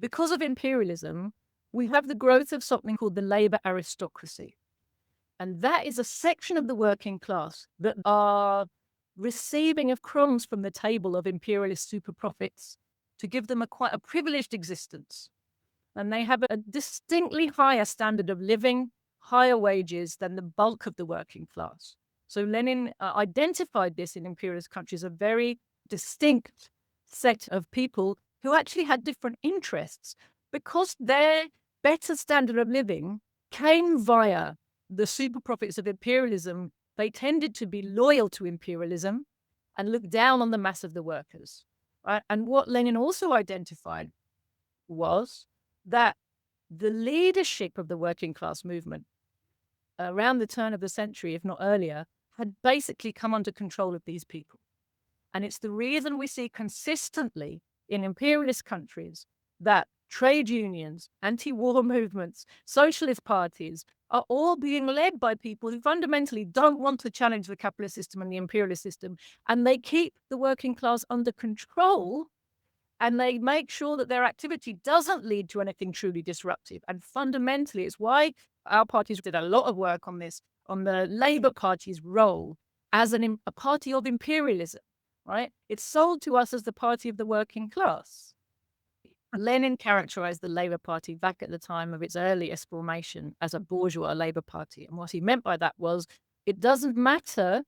because of imperialism, we have the growth of something called the labor aristocracy. And that is a section of the working class that are receiving of crumbs from the table of imperialist super profits to give them quite a privileged existence. And they have a distinctly higher standard of living, higher wages than the bulk of the working class. So Lenin identified this in imperialist countries, a very distinct set of people who actually had different interests because their better standard of living came via the super profits of imperialism. They tended to be loyal to imperialism and look down on the mass of the workers. Right? And what Lenin also identified was that the leadership of the working class movement around the turn of the century, if not earlier, had basically come under control of these people. And it's the reason we see consistently in imperialist countries that trade unions, anti-war movements, socialist parties are all being led by people who fundamentally don't want to challenge the capitalist system and the imperialist system. And they keep the working class under control and they make sure that their activity doesn't lead to anything truly disruptive. And fundamentally, it's why our parties did a lot of work on this, on the Labour Party's role as a party of imperialism, right? It's sold to us as the party of the working class. Lenin characterized the Labour Party back at the time of its earliest formation as a bourgeois Labour Party. And what he meant by that was it doesn't matter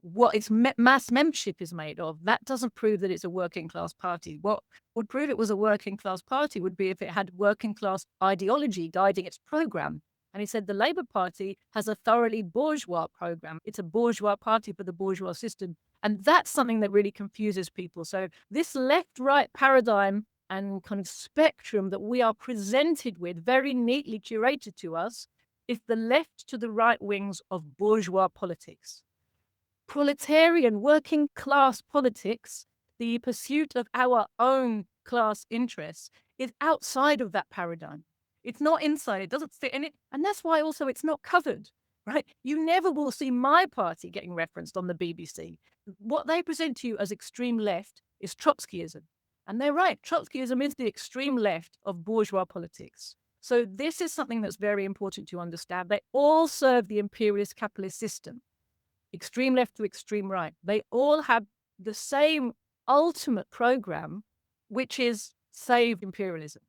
what its mass membership is made of. That doesn't prove that it's a working class party. What would prove it was a working class party would be if it had working class ideology guiding its program. And he said the Labour Party has a thoroughly bourgeois program. It's a bourgeois party for the bourgeois system. And that's something that really confuses people. So this left-right paradigm and kind of spectrum that we are presented with, very neatly curated to us, is the left to the right wings of bourgeois politics. Proletarian working class politics, the pursuit of our own class interests, is outside of that paradigm. It's not inside, it doesn't fit in it. And that's why also it's not covered, right? You never will see my party getting referenced on the BBC. What they present to you as extreme left is Trotskyism. And they're right, Trotskyism is the extreme left of bourgeois politics. So this is something that's very important to understand. They all serve the imperialist capitalist system, extreme left to extreme right. They all have the same ultimate program, which is save imperialism.